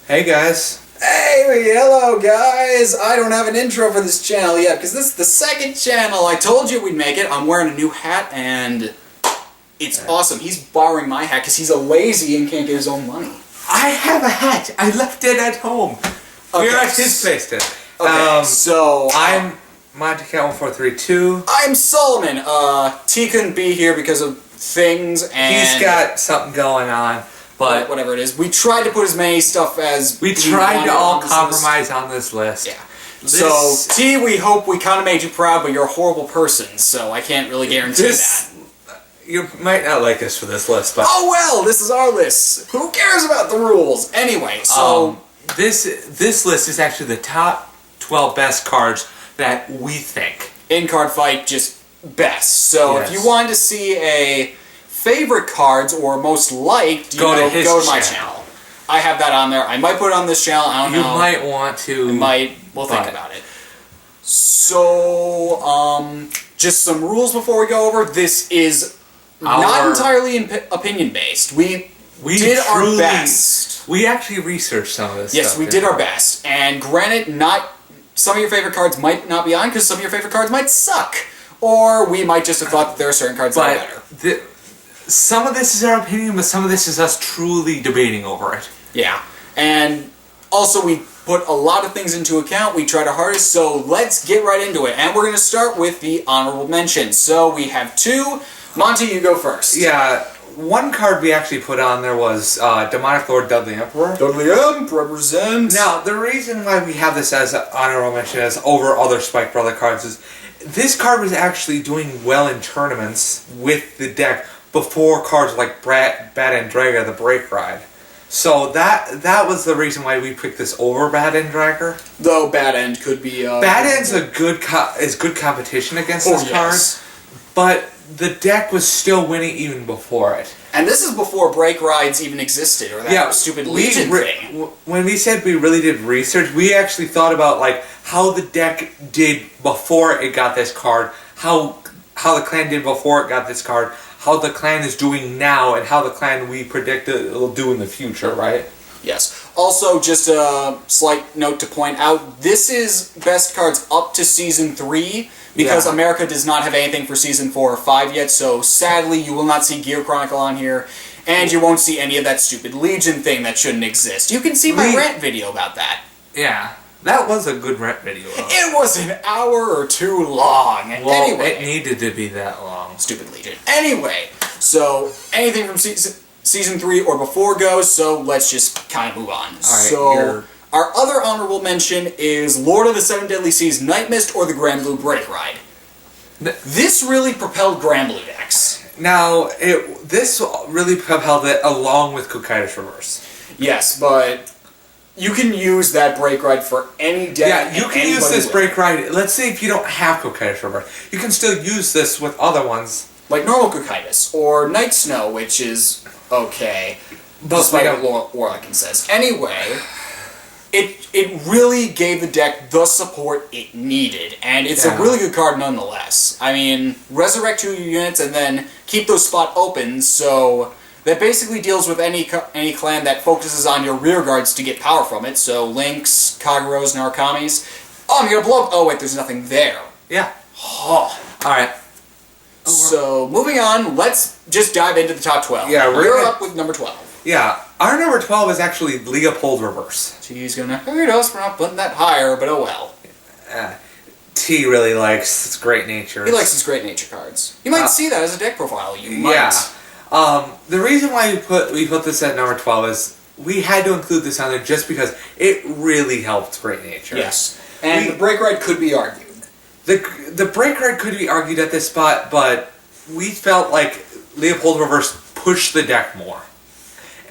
Hey guys. Hey, hello guys! I don't have an intro for this channel yet because this is the second channel. I told you we'd make it. I'm wearing a new hat and it's awesome. He's borrowing my hat because he's a lazy and can't get his own money. I have a hat. I left it at home. Okay. We're at his place then. Okay, so I'm MontyCat1432. I'm Solomon. T couldn't be here because of things and He's got something going on, but whatever it is. We tried to put as many stuff as we tried to all compromise on this list. Yeah. So, T, we hope we kind of made you proud, but you're a horrible person, so I can't really guarantee that. You might not like us for this list, but... Oh well, this is our list. Who cares about the rules? Anyway, so... This list is actually the top 12 best cards that we think. In Card Fight, just best. So Yes. if you wanted to see a favorite cards or most liked, go to my channel. I have that on there. I might put it on this channel, I don't know. You might want to... We'll think about it. So, just some rules before we go over. This is not entirely opinion-based. We did our best. We actually researched some of this stuff. Yes, we did our best. And granted, some of your favorite cards might not be on because some of your favorite cards might suck. Or we might just have thought that there are certain cards that are better. Some of this is our opinion, but some of this is us truly debating over it. Yeah. And also we put a lot of things into account. We tried our hardest, so let's get right into it. And we're going to start with the honorable mentions. So we have two. Monty, you go first. Yeah, one card we actually put on there was Demonic Lord Dudley Emperor. Dudley Emp, represent. Now, the reason why we have this as an honorable mention as over other Spike Brother cards is this card was actually doing well in tournaments with the deck before cards like Bad End Dragger, the Break Ride. So that was the reason why we picked this over Bad End Dragger. Though Bad End could be... Bad End's good competition against this card, but the deck was still winning even before it. And this is before Break Rides even existed, or that stupid Legion thing. When we said we really did research, we actually thought about like how the deck did before it got this card, how the clan did before it got this card, how the clan is doing now, and how the clan we predict it will do in the future, right? Yes. Also, just a slight note to point out, this is best cards up to Season 3, because America does not have anything for Season 4 or 5 yet, so sadly you will not see Gear Chronicle on here, and you won't see any of that stupid Legion thing that shouldn't exist. You can see my rant video about that. Yeah. That was a good rant video. It was an hour or two long. Well, anyway, it needed to be that long. Stupid Legion. Anyway, so anything from Season 3 or before goes, so let's just kind of move on. Alright, so, our other honorable mention is Lord of the Seven Deadly Seas Night Mist or the Grand Blue Break Ride. This really propelled Grand Blue decks. Now, this really propelled it along with Kokaitis Reverse. Yes, but you can use that Break Ride for any deck. Yeah, you can use this Break Ride. Let's say if you don't have Kokaitis Reverse, you can still use this with other ones. Like normal Kokaitis, or Night Snow, which is okay. Despite what Warlock says. Anyway, it really gave the deck the support it needed, and it's a really good card nonetheless. I mean, resurrect 2 units and then keep those spot open, so that basically deals with any clan that focuses on your rear guards to get power from it, so Lynx, Kageros, Narakamis. Oh, I'm gonna blow up! Oh wait, there's nothing there. Yeah. Oh. Alright. So, moving on, let's just dive into the top 12. Yeah, we're up with number 12. Yeah, our number 12 is actually Leopold Reverse. T's gonna hurt us for not putting that higher, but oh well. T really likes his Great Nature. He likes his Great Nature cards. You might see that as a deck profile, you might. Yeah. The reason why we put this at number 12 is we had to include this on there just because it really helped Great Nature. Yes. And the Break Ride could be argued. The Break Ride could be argued at this spot, but we felt like Leopold Reverse pushed the deck more.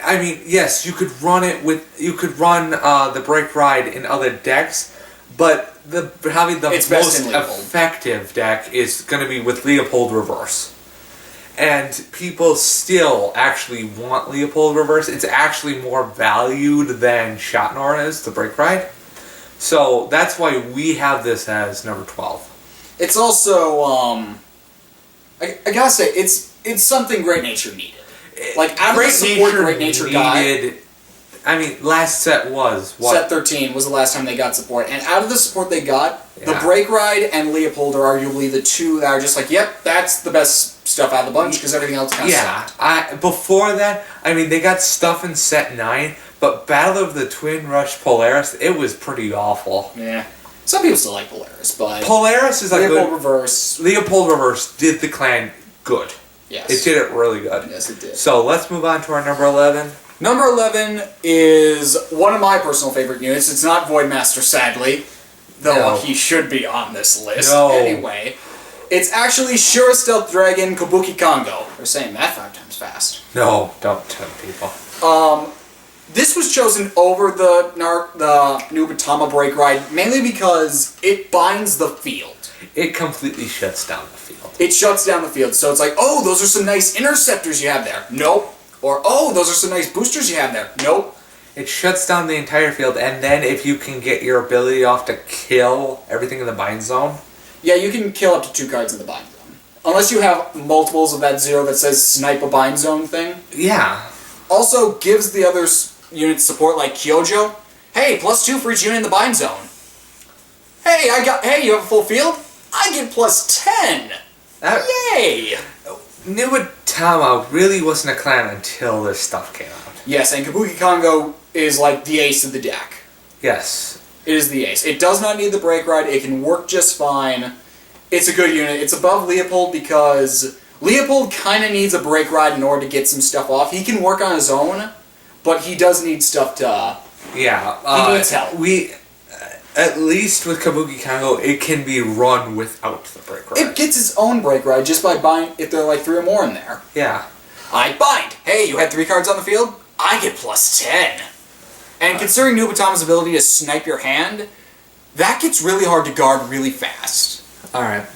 I mean, yes, you could run the Break Ride in other decks, but having the most effective deck is going to be with Leopold Reverse. And people still actually want Leopold Reverse. It's actually more valued than Shotnor is, the Break Ride. So that's why we have this as number 12. It's also, I gotta say, it's something Great Nature needed. Like, out of the support Great Nature got, I mean, last set was what? Set 13 was the last time they got support, and out of the support they got, the Yeah. Break Ride and Leopold are arguably the two that are just like, yep, that's the best stuff out of the bunch, because everything else kind of sucked. Before that, I mean, they got stuff in set 9, but Battle of the Twin Rush Polaris, it was pretty awful. Yeah. Some people still like Polaris, but Polaris is a Leopold good... Reverse. Leopold Reverse did the clan good. Yes. It did it really good. Yes, it did. So let's move on to our number 11. Number 11 is one of my personal favorite units. It's not Voidmaster, sadly, though No. he should be on this list. No. Anyway, it's actually Shura Stealth Dragon Kabuki Kongo. They're saying that 5 times fast. No, don't tell people. This was chosen over the Nubatama Break Ride mainly because it binds the field. It completely shuts down the field. It shuts down the field, so it's like, oh, those are some nice interceptors you have there. Nope. Or, oh, those are some nice boosters you have there. Nope. It shuts down the entire field, and then if you can get your ability off to kill everything in the bind zone... Yeah, you can kill up to 2 cards in the bind zone. Unless you have multiples of that 0 that says snipe a bind zone thing. Yeah. Also gives the other units support like Kyojo. Hey, +2 for each unit in the bind zone. Hey, you have a full field? I get +10. Yay! Nubatama really wasn't a clan until this stuff came out. Yes, and Kabuki Kongo is like the ace of the deck. Yes. It is the ace. It does not need the Break Ride. It can work just fine. It's a good unit. It's above Leopold because Leopold kind of needs a Break Ride in order to get some stuff off. He can work on his own, but he does need stuff to... Yeah. He needs help. At least with Kabuki Kongo, it can be run without the Break Ride. It gets its own Break Ride just by buying, if there are like 3 or more in there. Yeah. I bind. Hey, you had 3 cards on the field? I get +10. And considering Nubatama's ability to snipe your hand, that gets really hard to guard really fast. Alright.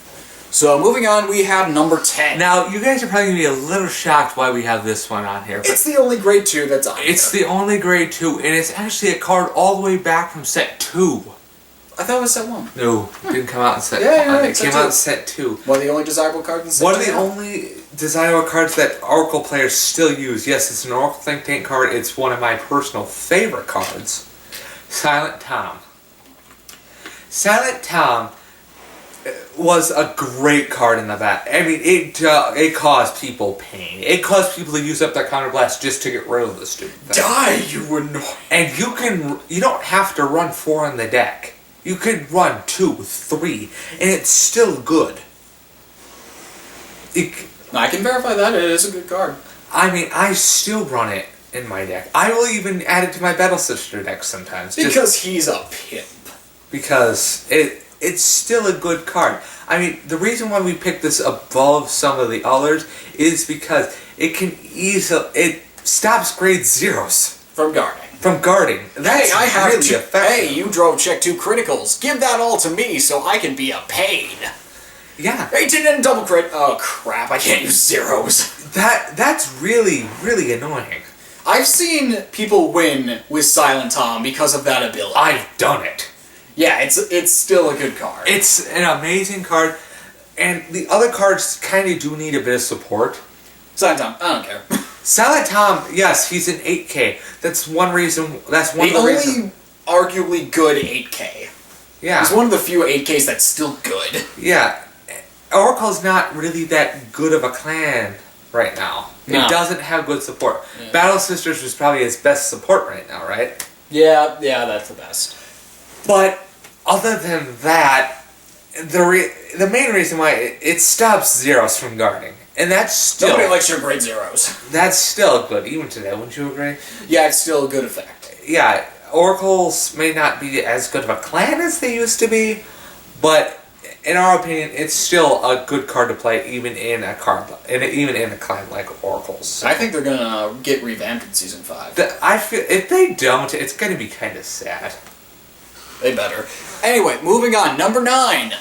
So moving on, we have number 10. Now, you guys are probably going to be a little shocked why we have this one on here. It's the only grade 2 that's on It's here. the only grade 2, and it's actually a card all the way back from set 2. I thought it was set 1. No, it didn't come out in set 1. Yeah, It set came 2. out in set 2. One of the only desirable cards in set 2. One of the only desirable cards that Oracle players still use. Yes, it's an Oracle Think Tank card. It's one of my personal favorite cards. Silent Tom. Silent Tom was a great card in the back. I mean, it caused people pain. It caused people to use up their counterblast just to get rid of the stupid thing. Die, you annoying. And you don't have to run 4 in the deck. You could run 2, 3, and it's still good. I can verify that. It is a good card. I mean, I still run it in my deck. I will even add it to my Battle Sister deck sometimes. Because he's a pimp. Because it's still a good card. I mean, the reason why we picked this above some of the others is because it stops grade 0s. From guarding. From guarding. That's really effective. Hey, you drove check 2 criticals. Give that all to me so I can be a pain. Yeah. 18 and double crit. Oh crap, I can't use 0s. That's really, really annoying. I've seen people win with Silent Tom because of that ability. I've done it. Yeah, it's still a good card. It's an amazing card, and the other cards kind of do need a bit of support. Silent Tom, I don't care. Silent Tom, yes, he's an 8K. That's one reason. That's one of the reasons. The only arguably good 8K. Yeah. He's one of the few 8Ks that's still good. Yeah. Oracle's not really that good of a clan right now. No. It doesn't have good support. Yeah. Battle Sisters was probably its best support right now, right? Yeah, that's the best. But other than that, the main reason why it stops 0s from guarding. And that's still... Nobody likes your grade 0s. That's still good, even today, wouldn't you agree? Yeah, it's still a good effect. Yeah, Oracles may not be as good of a clan as they used to be, but in our opinion, it's still a good card to play, even in a clan like Oracles. I think they're gonna get revamped in Season 5. I feel if they don't, it's gonna be kind of sad. They better. Anyway, moving on. Number 9.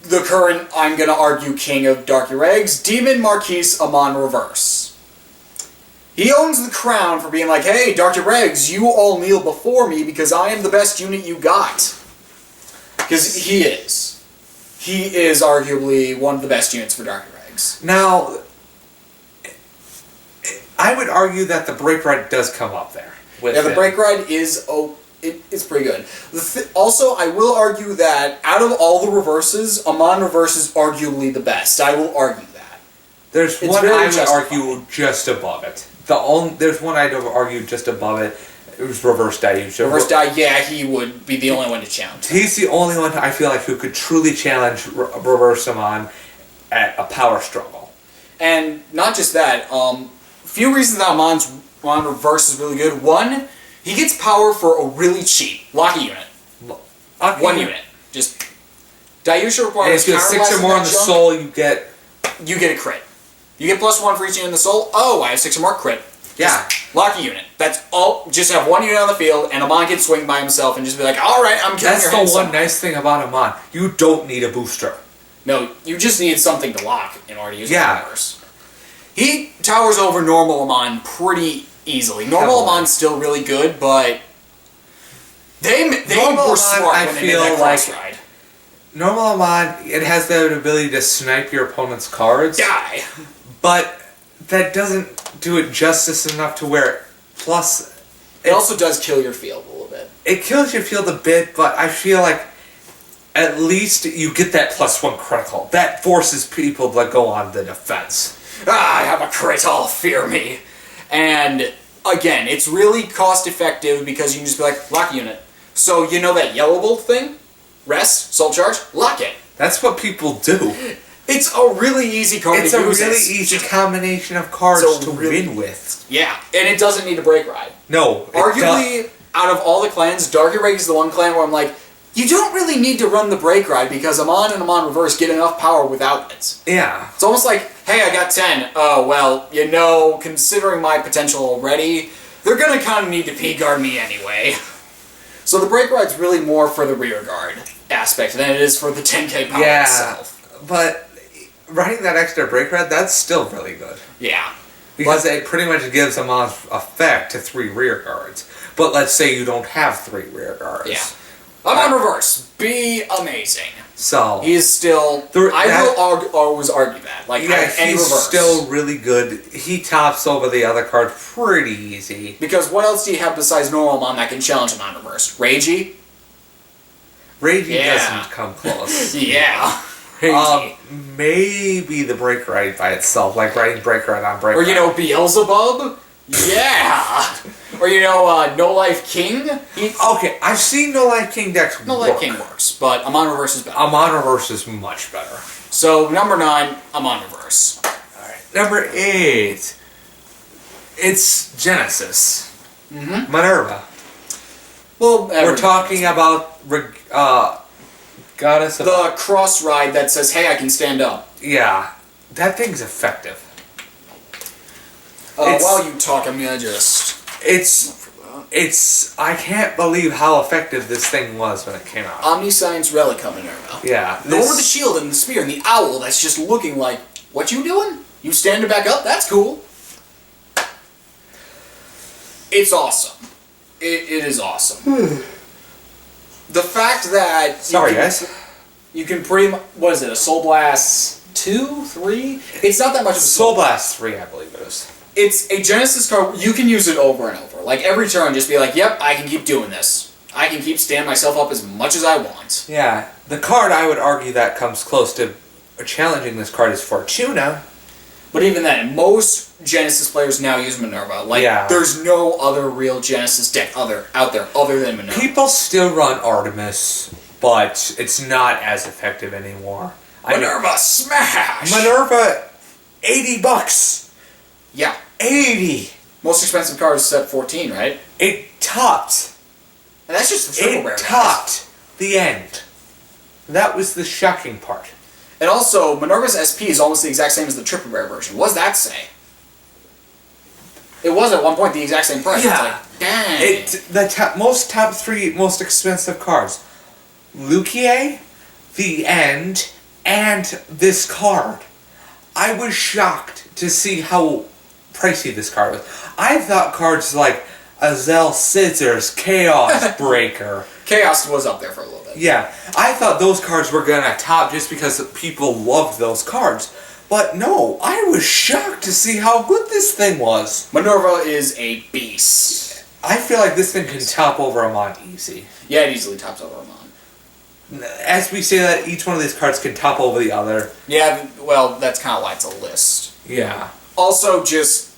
The current, I'm gonna argue, king of Dark Eggs, Demon Marquise Amon Reverse. He owns the crown for being like, hey, Dr. Eggs, you all kneel before me because I am the best unit you got. Because he is. He is arguably one of the best units for Dark Eggs. Now, I would argue that the brake ride does come up there. Yeah, the brake ride is it's pretty good. Also, I will argue that out of all the reverses, Amon Reverse is arguably the best. I will argue that. There's one I would argue just above it. There's one I'd argue just above it. It was Reverse Daiusha. Reverse Dai, yeah, he would be the only one to challenge. He's the only one I feel like who could truly challenge Reverse Amon at a power struggle. And not just that, few reasons that Amon Reverse is really good. One, he gets power for a really cheap Locky unit. One unit. Just Daiusha requires and if you have 6 or more on the soul, you get a crit. You get +1 for each unit in the soul. Oh, I have 6 or more crit. Yeah. Locky unit. That's all. Just have 1 unit on the field, and Amon can swing by himself and just be like, all right, I'm killing your That's the one nice thing about Amon. You don't need a booster. No, you just need something to lock in order to use the Reverse. He towers over normal Amon pretty easily. Normal Amon's still really good, but they were smart when they did that cross ride. Normal Amon, it has the ability to snipe your opponent's cards. Die. But that doesn't do it justice enough to where, plus... It also does kill your field a little bit. It kills your field a bit, but I feel like at least you get that +1 critical. That forces people to go on the defense. I have a crit, all fear me. And, again, it's really cost-effective because you can just be like, lock unit. So, you know that yellow bolt thing? Rest, soul charge, lock it. That's what people do. It's a really easy card to use. It's a really easy combination of cards to win with. Yeah, and it doesn't need a brake ride. No. Arguably, out of all the clans, Dark Erase is the one clan where I'm like, you don't really need to run the brake ride because Amon and Amon Reverse get enough power without it. Yeah. It's almost like, hey, I got 10. Oh, well, you know, considering my potential already, they're going to kind of need to P-guard me anyway. So the brake ride's really more for the rear guard aspect than it is for the 10k power itself. But running that extra brake ride, that's still really good. Yeah. Because it pretty much gives Amon's effect to 3 rear guards. But let's say you don't have 3 rear guards. Yeah. Amon Reverse, be amazing. So he is still. I will always argue that. Like, yeah, any he's reverse. still really good. He tops over the other card pretty easy. Because what else do you have besides normal Amon that can challenge Amon Reverse? Ragey? Ragey doesn't come close. Yeah. Maybe the brake ride by itself, like riding brake ride on brake ride. Or, you know, Beelzebub? Yeah! Or, you know, No Life King? Okay, I've seen No Life King decks No Life King works, but Amon Reverse is better. Amon Reverse is much better. So, number 9, Amon Reverse. Alright. Number 8. It's Genesis. Mm-hmm. Minerva. Well, we're talking about Goddess of... The cross ride that says, hey, I can stand up. Yeah. That thing's effective. While you talk, I'm gonna just... I can't believe how effective this thing was when it came out. Omniscience Relica Minerva. Yeah. The one with the shield and the spear and the owl that's just looking like, what you doing? You standing back up? That's cool. It's awesome. It is awesome. The fact that... Sorry, guys. You can pretty much... What is it? A Soul Blast 2? 3? It's not that much of a Soul Blast 3, I believe it is. It's a Genesis card. You can use it over and over. Like, every turn, just be like, yep, I can keep doing this. I can keep standing myself up as much as I want. Yeah. The card I would argue that comes close to challenging this card is Fortuna. But even then, most Genesis players now use Minerva. Like, there's no other real Genesis deck out there other than Minerva. People still run Artemis, but it's not as effective anymore. Minerva smash! Minerva, $80. Yeah. 80. Most expensive card is set 14, right? It topped. And that's just the triple rare. It topped the end. That was the shocking part. And also, Minerva's SP is almost the exact same as the triple rare version. What does that say? It was at one point the exact same price. Yeah. It's like, dang. The top 3 most expensive cards. Lukier, The End, and this card. I was shocked to see how pricey this card was. I thought cards like Azel Scissors, Chaos Breaker. Chaos was up there for a little bit. Yeah, I thought those cards were gonna top just because people loved those cards. But no, I was shocked to see how good this thing was. Minerva is a beast. I feel like this thing can top over Amon easy. Yeah, it easily tops over Amon. As we say that, each one of these cards can top over the other. Yeah, well, that's kind of why it's a list. Yeah. Also, it's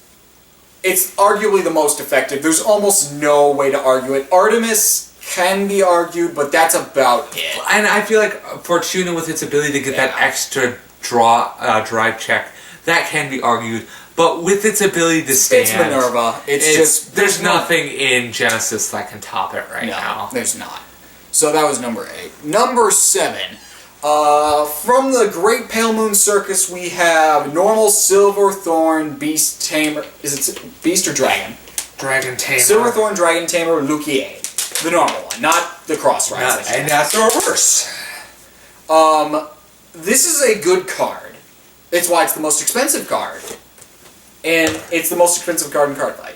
arguably the most effective. There's almost no way to argue it. Artemis can be argued, but that's about it. And I feel like Fortuna, with its ability to get that extra drive check, that can be argued. But with its ability to stand... It's Minerva. It's just... There's nothing in Genesis that can top it now. No, there's not. So that was number 8. Number 7. From the Great Pale Moon Circus, we have normal Silverthorn Beast Tamer. Is it Beast or Dragon? Dragon Tamer. Silverthorn Dragon Tamer Lukier. The normal one, not the cross rides. And that's the reverse. This is a good card. It's why it's the most expensive card. And it's the most expensive card in Card Fight.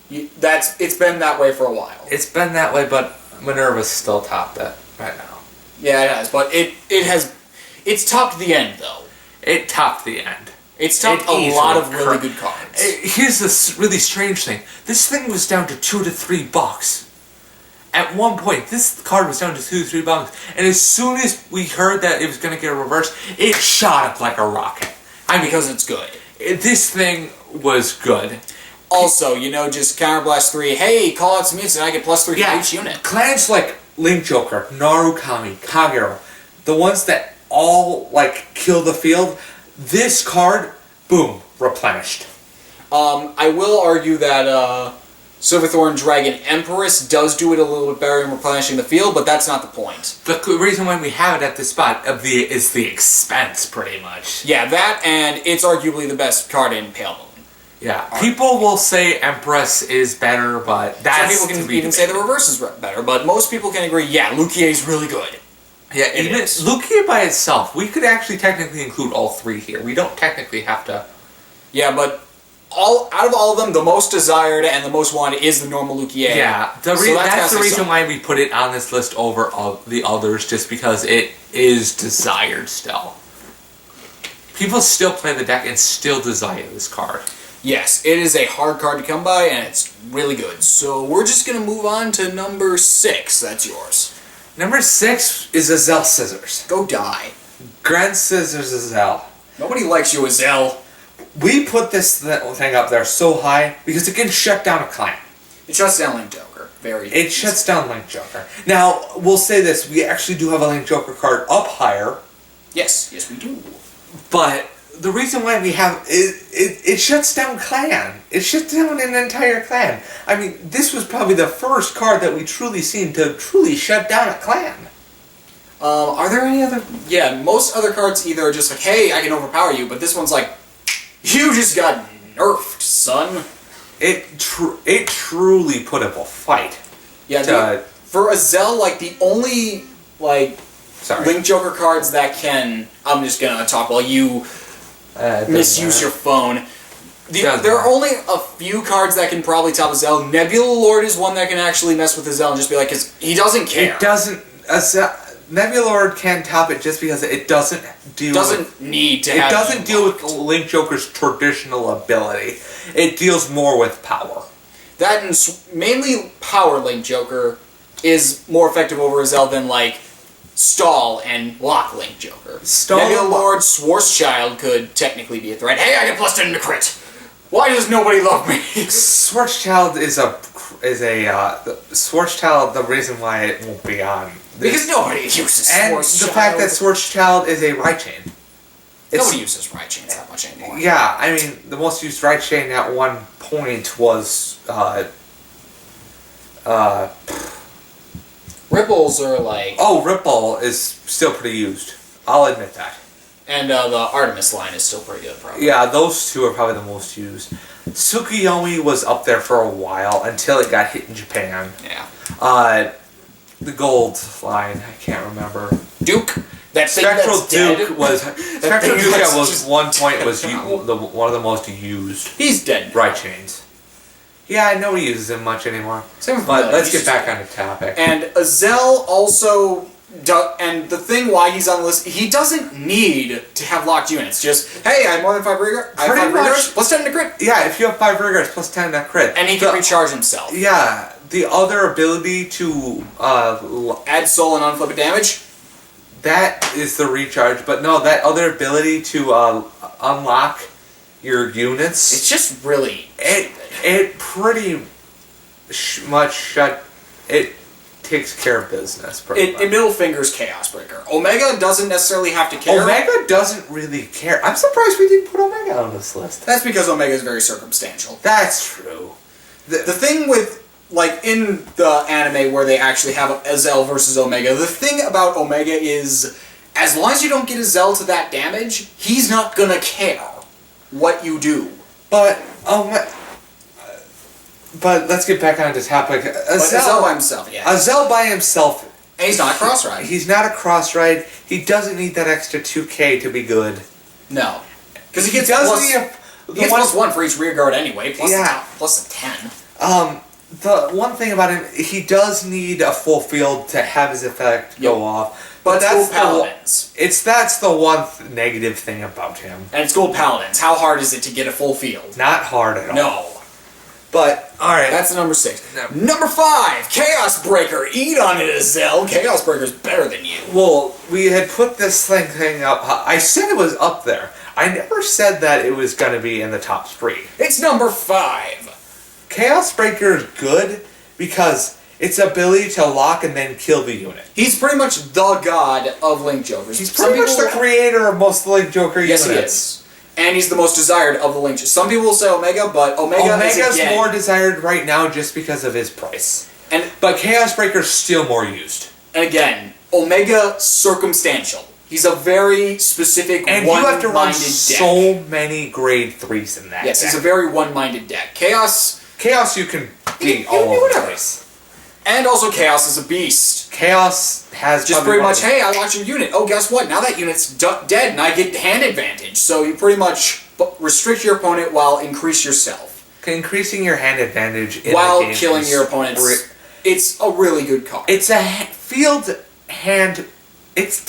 It's been that way for a while. It's been that way, but Minerva's still topped it right now. Yeah, it has, but it's topped the end, though. It topped the end. It's topped a lot of really good cards. Here's this really strange thing. This thing was down to $2 to $3. At one point, this card was down to $2 to $3, and as soon as we heard that it was going to get a reverse, it shot up like a rocket. Because it's good. This thing was good. Also, just Counterblast 3, hey, call out some units and I get +3 for each unit. Clans like Link Joker, Narukami, Kagero, the ones that all, kill the field, this card, boom, replenished. I will argue that, Silverthorn Dragon Empress does do it a little bit better in replenishing the field, but that's not the point. The reason why we have it at this spot is the expense, pretty much. Yeah, that, and it's arguably the best card in Pale Moon. Yeah, people will say Empress is better, but that's... Some people can even say the reverse is better, but most people can agree, yeah, Lukier is really good. Yeah, even Lukier by itself, we could actually technically include all 3 here. We don't technically have to... Yeah, but... out of all of them, the most desired and the most wanted is the normal Lukier. Yeah, that's the reason why we put it on this list over the others, just because it is desired still. People still play the deck and still desire this card. Yes, it is a hard card to come by, and it's really good. So we're just going to move on to number 6. That's yours. Number 6 is Azel Scissors. Go die. Grand Scissors Azel. Nobody likes you, Azel. We put this thing up there so high because it can shut down a clan. It shuts down Link Joker. It shuts down Link Joker. Now, we'll say this. We actually do have a Link Joker card up higher. Yes, we do. But the reason why we have... It shuts down clan. It shuts down an entire clan. I mean, this was probably the first card that we truly seen to truly shut down a clan. Are there any other... Yeah, most other cards either are just like, hey, I can overpower you, but this one's like... You just got nerfed, son. It truly put up a fight. Yeah, for Azel, the only, Link Joker cards that can... I'm just gonna talk while you misuse your phone. There are only a few cards that can probably top Azel. Nebula Lord is one that can actually mess with Azel and just be like, because he doesn't care. It doesn't... Nebula Lord can top it just because it doesn't deal need to it doesn't deal with Link Joker's traditional ability. It deals more with power. That and mainly Power Link Joker is more effective over Azel than Stall and Lock Link Joker. Nebula Lord, Schwarzschild could technically be a threat. Hey, I get +10 to crit. Why does nobody love me? Schwarzschild is a Schwarzschild. The reason why it won't be on. Because nobody uses Schwarzschild. And the fact that Schwarzschild is a right chain. Nobody uses right chains that much anymore. Yeah, I mean, the most used right chain at one point was, Ripples are Oh, Ripple is still pretty used. I'll admit that. And the Artemis line is still pretty good, probably. Yeah, those two are probably the most used. Tsukuyomi was up there for a while until it got hit in Japan. Yeah. The gold line, I can't remember. Duke. That Spectral thing Duke was Spectral Duke was one point was one of the most used. He's dead. Right chains. Yeah, nobody uses him much anymore. Same with but let's get back on the topic. And Azel also And the thing why he's on the list, he doesn't need to have locked units. Just, hey, I have more than 5 rear guards. I have 5 rear guards, plus 10 to crit. Yeah, if you have 5 rear guards, plus 10 to crit. And he can recharge himself. Yeah, the other ability to add soul and unflipped damage. That is the recharge, but no, that other ability to unlock your units. It's just really it pretty much takes care of business. It middle fingers Chaos Breaker. Omega doesn't necessarily have to care. Omega doesn't really care. I'm surprised we didn't put Omega on this list. That's because Omega is very circumstantial. That's true. The thing with, like, in the anime where they actually have Azel versus Omega, the thing about Omega is, as long as you don't get Azel to that damage, he's not gonna care what you do. But let's get back on the topic. Azel by himself, yeah. Azel by himself. And he's not a cross-ride. He's not a cross-ride. He doesn't need that extra 2k to be good. No. Because he gets plus 1 for each rear guard anyway, plus a 10. The one thing about him, he does need a full field to have his effect go off. But that's Paladins. That's the one negative thing about him. And it's Gold Paladins. How hard is it to get a full field? Not hard at all. No. But, alright. That's number 6. No. Number 5, Chaos Breaker. Eat on it, Azel. Chaos Breaker's better than you. Well, we had put this thing up. I said it was up there. I never said that it was going to be in the top 3. It's number 5. Chaos Breaker is good because its ability to lock and then kill the unit. He's pretty much the god of Link Jokers. He's pretty much the creator of most Link Joker units. Yes, he is. And he's the most desired of the Link. Some people will say Omega, but Omega's again more desired right now just because of his price. But Chaos Breaker's still more used. And again, Omega circumstantial. He's a very specific and one-minded you have to run deck. so many grade 3s in that. Yes, deck. he's a very one-minded deck. Chaos you can beat all over the place. And also Chaos is a beast. Chaos has just pretty much, hey, I watch your unit. Oh, guess what? Now that unit's dead and I get hand advantage. So you pretty much restrict your opponent while increase yourself. Increasing your hand advantage while killing your opponents. It's a really good card. It's a field hand. It's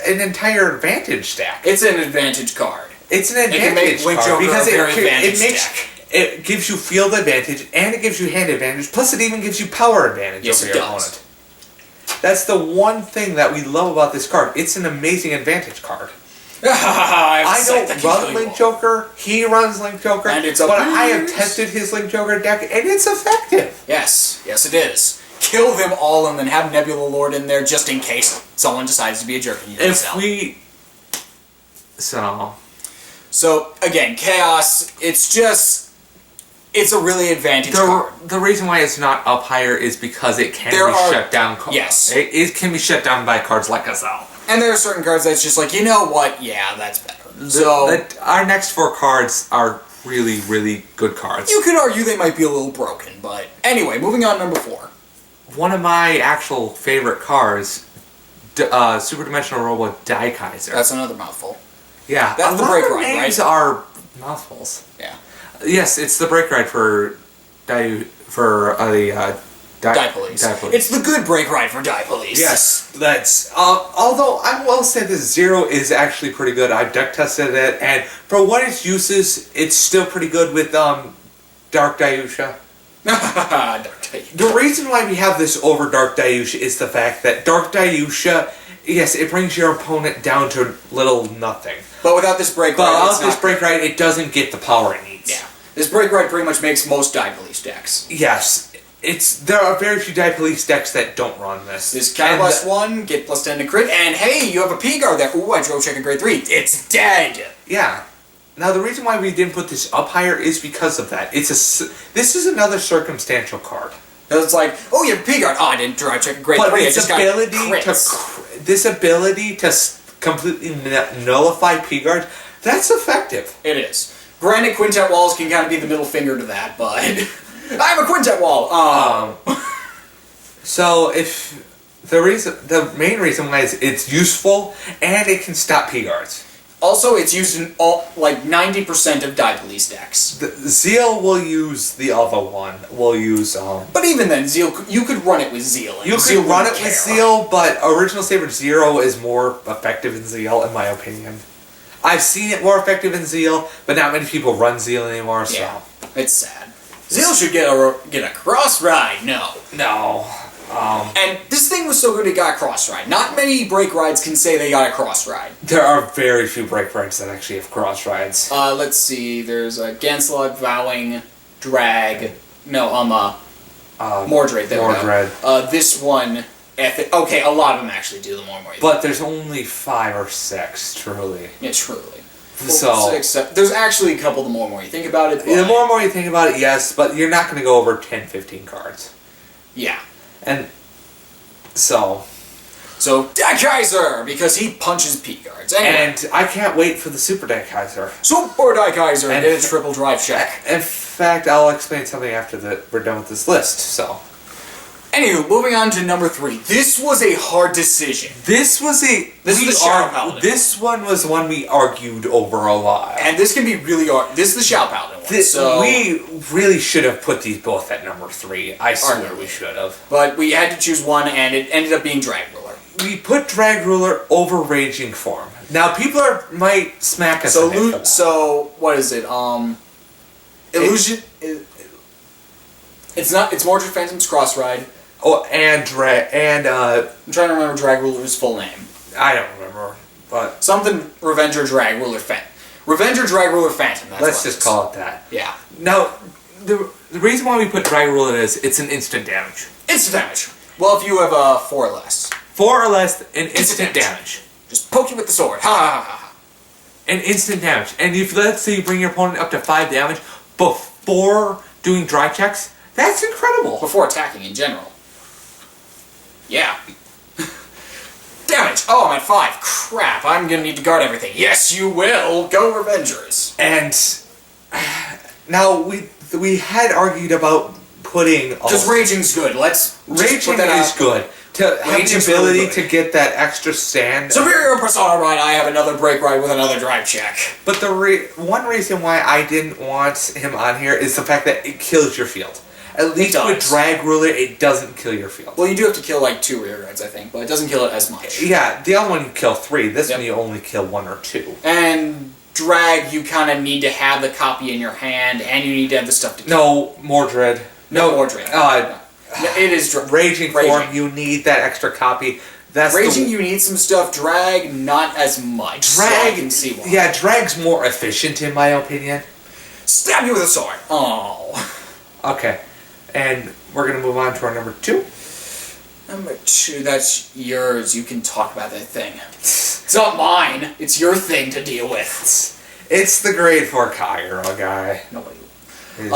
an entire advantage stack. It's an advantage card. It's an advantage card because it gives you field advantage and it gives you hand advantage. Plus, it even gives you power advantage over your opponent. That's the one thing that we love about this card. It's an amazing advantage card. I don't run Link Joker. He runs Link Joker. And it's but I have tested his Link Joker deck, and it's effective. Yes, it is. Kill them all and then have Nebula Lord in there just in case someone decides to be a jerk and use it. So, again, Chaos, it's a really advantage card. The reason why it's not up higher is because it can be shut down. Yes. It can be shut down by cards like Azel. And there are certain cards that's just like, you know what, yeah, that's better. So our next 4 cards are really, really good cards. You could argue they might be a little broken, but anyway, moving on to number 4. One of my actual favorite cards, Super Dimensional Robot Die Kaiser. That's another mouthful. Yeah. That's the break ride, right? Names are mouthfuls. Yeah. Yes, it's the break ride for Die Police. It's the good break ride for Die Police. Yes, that's... although, I will say this Zero is actually pretty good. I've deck tested it, and for what its uses, it's still pretty good with Dark Dayusha. The reason why we have this over Dark Dayusha is the fact that Dark Dayusha, yes, it brings your opponent down to little nothing. But without this break ride, it doesn't get the power it needs. Yeah. This break ride pretty much makes most Die Police decks. Yes. There are very few Die Police decks that don't run this. This Counterblast 1, get plus 10 to crit, and hey, you have a P-Guard there. Ooh, I drove check a grade 3. It's dead! Yeah. Now, the reason why we didn't put this up higher is because of that. This is another circumstantial card. It's like, oh, you have P-Guard. Oh, I didn't drive check a grade 3. This ability to completely nullify P-Guard, that's effective. It is. Granted, Quintet Walls can kind of be the middle finger to that, but... I'm a Quintet Wall! So, if the main reason why is it's useful, and it can stop P-Guards. Also, it's used in all, like, 90% of Die Police decks. The Zeal will use the other one. Will use But even then, Zeal, you could run it with Zeal. And you Zeal could run it wouldn't with care. Zeal, but Original Saber Zero is more effective in Zeal, in my opinion. I've seen it more effective in Zeal, but not many people run Zeal anymore. So Yeah, it's sad. Zeal should get a cross ride. No. no. And this thing was so good it got a cross ride. Not many break rides can say they got a cross ride. There are very few break rides that actually have cross rides. Let's see. There's a Ganslot, Vowing, Drag. No, Mordred. There we go. Mordred. This one. Okay, a lot of them actually do the more and more. But there's only 5 or 6, truly. Yeah, truly. So 6, there's actually a couple the more and more you think about it. the more and more you think about it, yes, but you're not going to go over 10, 15 cards. Yeah. And so Deck Kaiser, because he punches P cards. Anyway. And I can't wait for the Super Deck Kaiser. Super Deck Kaiser And did a triple drive check. In fact, I'll explain something after we're done with this list. So, anywho, moving on to number 3. This was a hard decision. this was the Shadow Paladin. This one was one we argued over a lot. And this can be really hard. This is the Shadow Paladin one. So we really should have put these both at number 3. I swear Arguably. we should have. But we had to choose one, and it ended up being Drag Ruler. We put Drag Ruler over Raging Form. Now, people might smack us. So what is it? Illusion. It's not. It's Mordred Phantom's Cross Ride. Oh, and I'm trying to remember Drag Ruler's full name. I don't remember, but Something Revenger Drag Ruler Phantom. Revenger Drag Ruler Phantom. That's let's what just it is. call it that. Yeah. Now, the reason why we put Drag Ruler is it's an instant damage. Instant damage. Well, if you have 4 or less. 4 or less, an instant damage. Just poke you with the sword. Ha ha ha ha. An instant damage. And if let's say you bring your opponent up to 5 damage before doing dry checks, that's incredible. Before attacking in general. Yeah. Damage. Oh, I'm at 5. Crap, I'm gonna need to guard everything. Yes, you will. Go Revengers. And now we had argued about putting Because Raging's good. Let's just Raging put that is out. good. To have the Raging's ability really good. to get that extra stand. Superior Persona Ride, I have another break ride with another drive check. But the one reason why I didn't want him on here is the fact that it kills your field. At least with Drag Ruler, it doesn't kill your field. Well, you do have to kill like 2 rear guards, I think, but it doesn't kill it as much. Yeah, the other one you kill 3. This Yep. one you only kill 1 or 2. And Drag, you kind of need to have the copy in your hand, and you need to have the stuff to kill. No, Mordred. No, Mordred. It is Raging Form, you need that extra copy. That's Raging, you need some stuff. Drag, not as much. Drag, so I can see why. Yeah, Drag's more efficient in my opinion. Stab you with a sword. Oh. Okay, and we're gonna move on to our number 2. Number 2, that's yours. You can talk about that thing. It's not mine. It's your thing to deal with. It's the grade 4 Kagura guy. Nobody. His-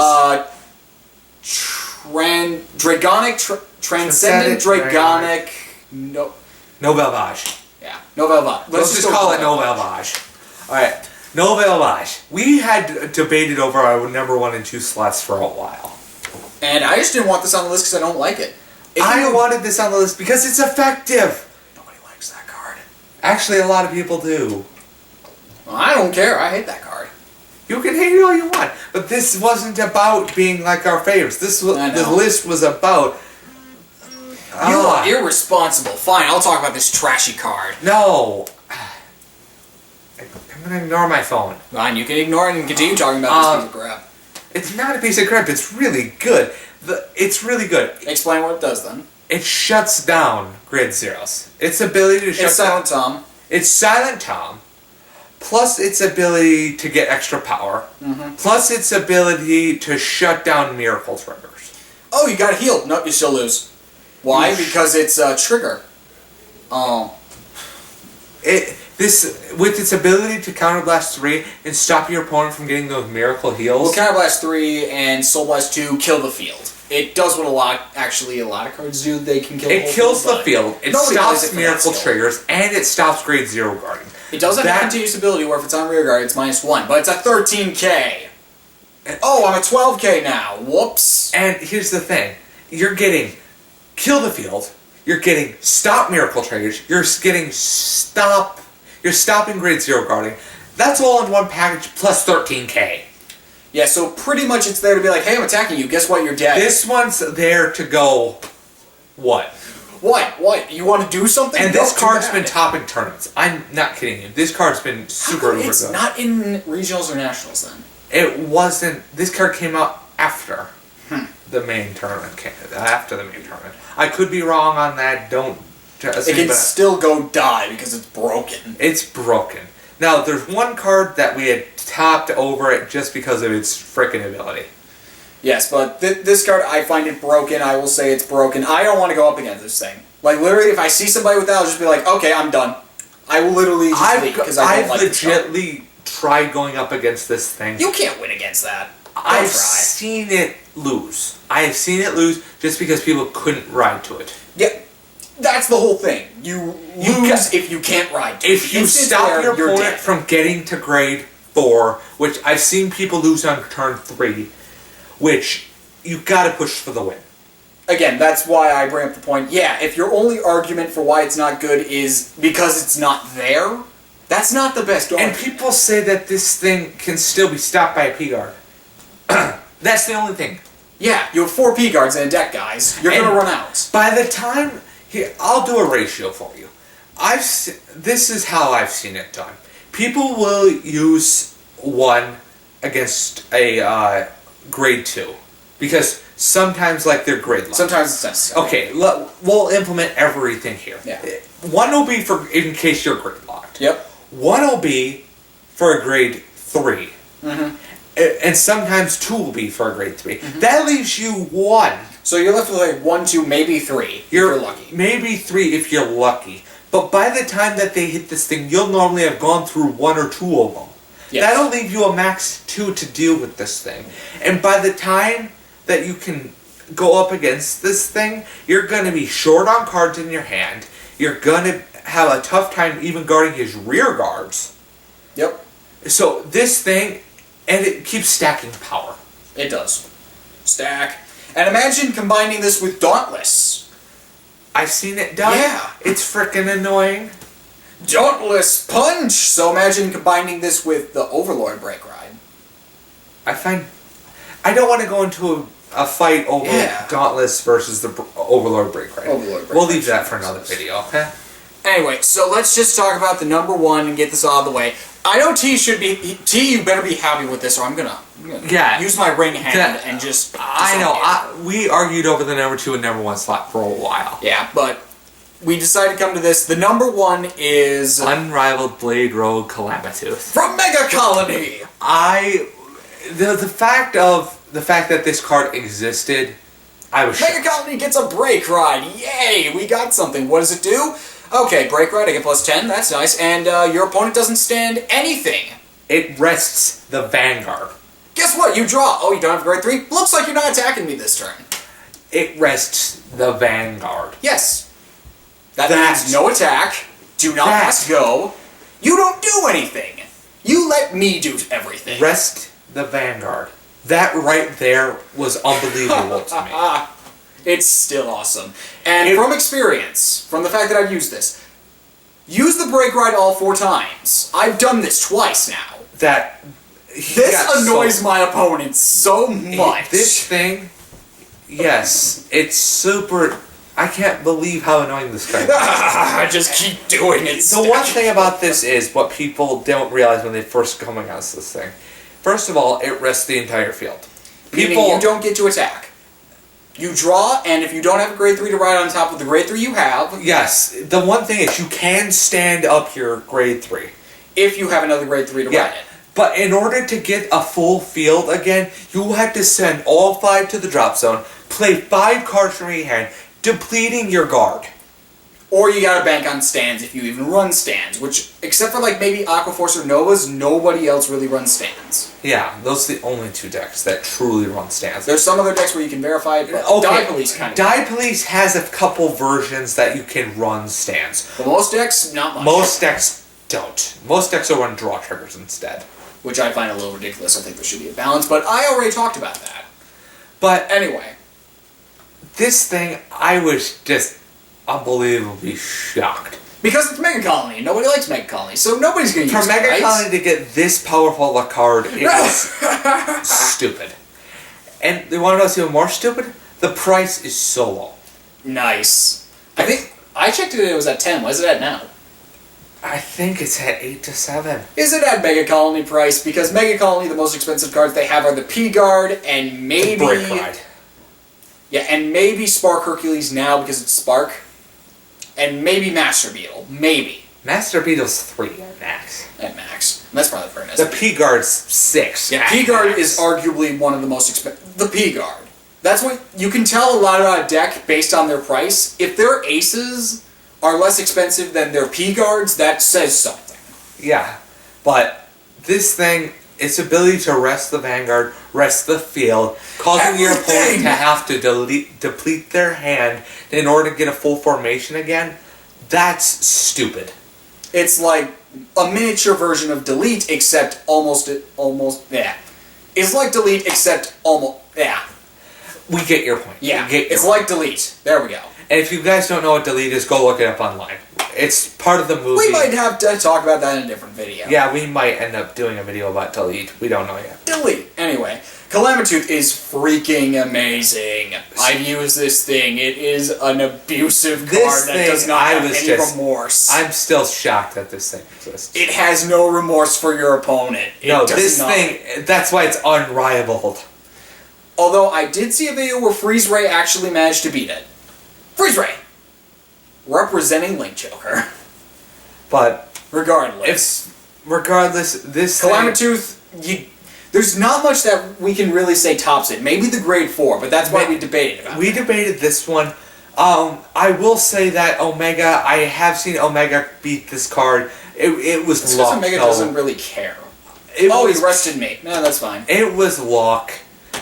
Transcendent Dragonic. No. Novelvage. Yeah. Novelvage. Let's just call it Novelvage. Alright, Novelvage. We had debated over our number 1 and 2 slots for a while. And I just didn't want this on the list because I don't like it. I wanted this on the list because it's effective. Nobody likes that card. Actually, a lot of people do. Well, I don't care. I hate that card. You can hate it all you want, but this wasn't about being like our favorites. This was the list was about. You are irresponsible. Fine, I'll talk about this trashy card. No. I'm gonna ignore my phone. Fine, you can ignore it and continue talking about this piece of crap. It's not a piece of crap. It's really good. It's really good. Explain what it does then. It shuts down Grid Zeros. Its ability to shut It's down. Silent Tom. It's Silent Tom. Plus its ability to get extra power. Mm-hmm. Plus its ability to shut down miracle triggers. Oh, you got healed. Nope, you still lose. Why? Because it's a trigger. Oh. With its ability to counterblast 3 and stop your opponent from getting those miracle heals. Well, Counterblast 3 and Soul Blast 2 kill the field. It does what a lot of cards do. They can kill the whole It kills field, the field, it stops miracle triggers, and it stops grade 0 guarding. It doesn't have continuous ability where if it's on rear guard, it's -1, but it's a 13k. Oh, I'm at 12k now. Whoops. And here's the thing. You're getting kill the field, you're getting stop miracle triggers, you're stopping grade 0 guarding, That's all in one package plus 13k. Yeah, so pretty much it's there to be like, hey, I'm attacking you. Guess what? You're dead. This one's there to go. What? What? You want to do something? And this card's been topping tournaments. I'm not kidding you. This card's been super good. It's not in regionals or nationals then. It wasn't. This card came out after the main tournament. I could be wrong on that. Don't. It can still go die because it's broken. It's broken. Now, there's one card that we had topped over it just because of its frickin' ability. Yes, but this card, I find it broken. I will say it's broken. I don't want to go up against this thing. Like, literally, if I see somebody with that, I'll just be like, okay, I'm done. I will literally just leave because I don't like this card. I've legitimately tried going up against this thing. You can't win against that. I've seen it lose. I have seen it lose just because people couldn't ride to it. Yeah, that's the whole thing. You lose if you can't ride to it. If you stop your opponent from getting to grade 4, which I've seen people lose on turn 3, which you gotta push for the win. Again, that's why I bring up the point. Yeah, if your only argument for why it's not good is because it's not there, that's not the best argument. And people say that this thing can still be stopped by a P-Guard. That's the only thing. Yeah, you have 4 P-Guards in a deck, guys. You're gonna run out. By the time... Here, I'll do a ratio for you. This is how I've seen it done. People will use 1 against a grade 2. Because sometimes, like, they're grade locked. Sometimes it's necessary. Okay, we'll implement everything here. Yeah. 1 will be for in case you're grade locked. Yep. 1 will be for a grade 3. Mm-hmm. And sometimes 2 will be for a grade 3. Mm-hmm. That leaves you 1. So you're left with like 1, 2, maybe 3 if you're lucky. Maybe 3 if you're lucky. But by the time that they hit this thing, you'll normally have gone through 1 or 2 of them. Yes. That'll leave you a max 2 to deal with this thing. And by the time that you can go up against this thing, you're going to be short on cards in your hand. You're going to have a tough time even guarding his rear guards. Yep. So this thing, and it keeps stacking power. It does. Stack. And imagine combining this with Dauntless. I've seen it done. Yeah. It's frickin' annoying. Dauntless Punch! So imagine combining this with the Overlord Break Ride. I don't want to go into a fight over Dauntless versus the Overlord Break Ride. We'll leave that for another video, okay? Anyway, so let's just talk about the number 1 and get this out of the way. I know T should be... T, you better be happy with this or I'm gonna use my ring hand and just... I know. We argued over the number 2 and number 1 slot for a while. Yeah, but we decided to come to this. The number 1 is... Unrivaled Blade Rogue Calamitooth. From Mega Colony! The fact that this card existed, I was shocked. Mega Colony gets a Break Ride! Yay! We got something. What does it do? Okay, Break Ride, I get plus 10, that's nice, and your opponent doesn't stand anything. It rests the Vanguard. Guess what? You draw. Oh, you don't have grade 3? Looks like you're not attacking me this turn. It rests the Vanguard. Yes. That means no attack, do not pass go, you don't do anything. You let me do everything. Rest the Vanguard. That right there was unbelievable to me. It's still awesome. And from experience, from the fact that I've used this, use the Break Ride all 4 times. I've done this twice now. This annoys my opponent so much. This thing, yes, it's super... I can't believe how annoying this guy is. I just keep doing it. The one thing about this is what people don't realize when they first come against this thing. First of all, it rests the entire field. Meaning you don't get to attack. You draw, and if you don't have a grade 3 to ride on top of the grade 3 you have... Yes, the one thing is you can stand up your grade 3. If you have another grade 3 to ride it. But in order to get a full field again, you have to send all 5 to the drop zone, play 5 cards from your hand, depleting your guard. Or you gotta bank on stands if you even run stands, which, except for like maybe Aquaforce or Novas, nobody else really runs stands. Yeah, those are the only 2 decks that truly run stands. There's some other decks where you can verify it, but Die Police kind of... Die Police has a couple versions that you can run stands. But most decks, not much. Most decks don't. Most decks will run draw triggers instead. Which I find a little ridiculous. I think there should be a balance, but I already talked about that. But anyway. This thing, I was just... unbelievably shocked. Because it's Mega Colony. Nobody likes Mega Colony, so nobody's going to use For it, Mega right? Colony to get this powerful a card, it was stupid. And you want to know what's even more stupid? The price is so low. Nice. I think I checked it was at 10. What is it at now? I think it's at 8 to 7. Is it at Mega Colony price? Because Mega Colony, the most expensive cards they have are the P-Guard and maybe... Brick Ride. Yeah, and maybe Spark Hercules now because it's Spark. And maybe Master Beetle. Maybe. Master Beetle's 3 at max. At max. And that's probably very nice. The P-Guard's 6. Yeah, P-Guard is arguably one of the most expensive. The P-Guard. That's what you can tell a lot about a deck based on their price. If their aces are less expensive than their P-Guards, that says something. Yeah, but this thing, its ability to rest the Vanguard, rest the field, causing your opponent to have to deplete their hand in order to get a full formation again, that's stupid. It's like a miniature version of Delete, except almost, yeah. It's like Delete, except almost, yeah. We get your point. Yeah, it's like Delete. There we go. And if you guys don't know what Delete is, go look it up online. It's part of the movie. We might have to talk about that in a different video. Yeah, we might end up doing a video about Delete. We don't know yet. Delete. Anyway, Calamitooth is freaking amazing. I've used this thing. It is an abusive card that does not have any remorse. I'm still shocked that this thing exists. It has no remorse for your opponent. This thing, that's why it's unrivaled. Although I did see a video where Freeze Ray actually managed to beat it. Freeze Ray! Representing Link Joker. But regardless, this Calamitooth, there's not much that we can really say tops it. Maybe the grade 4, but that's why we debated about it. We debated this one. I will say that Omega, I have seen Omega beat this card. It was luck. Omega doesn't really care. He rested me. No, that's fine. It was luck.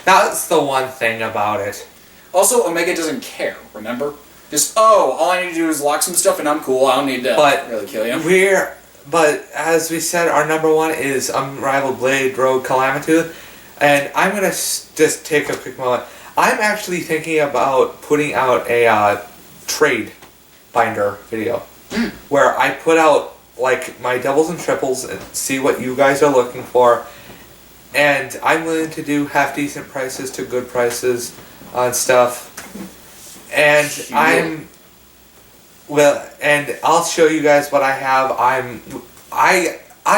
That's the one thing about it. Also, Omega doesn't care, remember? Just, all I need to do is lock some stuff and I'm cool. I don't need to really kill you. But as we said, our number 1 is Unrivaled Blade Rogue Calamitooth. And I'm going to just take a quick moment. I'm actually thinking about putting out a trade binder video. Where I put out like my doubles and triples and see what you guys are looking for. And I'm willing to do half-decent prices to good prices on stuff. And and I'll show you guys what I have. I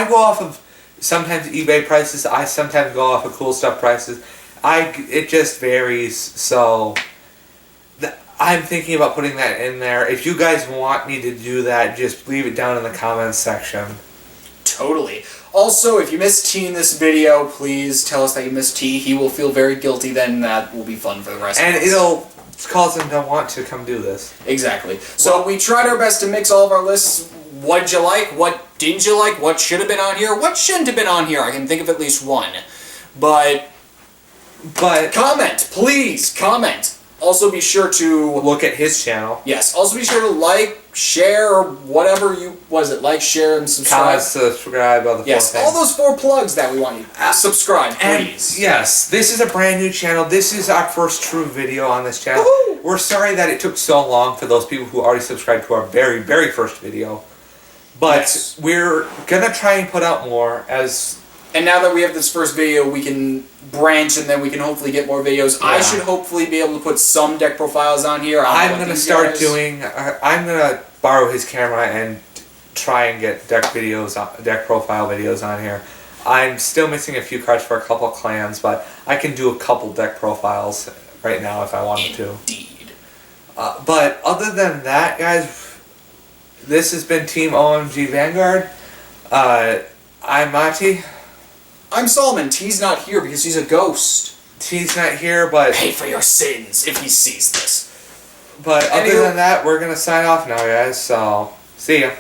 go off of sometimes eBay prices. I sometimes go off of cool stuff prices. It just varies. So I'm thinking about putting that in there. If you guys want me to do that, just leave it down in the comments section. Totally. Also, if you missed T in this video, please tell us that you missed T. He will feel very guilty then. That will be fun for the rest of us. And it'll cause him to want to come do this. Exactly. So we tried our best to mix all of our lists. What'd you like? What didn't you like? What should have been on here? What shouldn't have been on here? I can think of at least one. But comment. Please, comment. Also be sure to look at his channel. Yes. Also be sure to like, share, or whatever like, share, and subscribe. Comment, subscribe, all the yes, all those 4 plugs that we want you to subscribe, please. And yes, this is a brand new channel. This is our first true video on this channel. Woohoo! We're sorry that it took so long for those people who already subscribed to our very, very first video. But we're gonna try and put out more as. And now that we have this first video, we can branch and then we can hopefully get more videos. Yeah. I should hopefully be able to put some deck profiles on here. I'm going to start doing... I'm going to borrow his camera and try and get deck profile videos on here. I'm still missing a few cards for a couple clans, but I can do a couple deck profiles right now if I wanted to. Indeed. But other than that, guys, this has been Team O.M.G. Vanguard. I'm Mati. I'm Solomon. T's not here because he's a ghost. T's not here, but... Pay for your sins if he sees this. But other than that, we're going to sign off now, guys. So, see ya.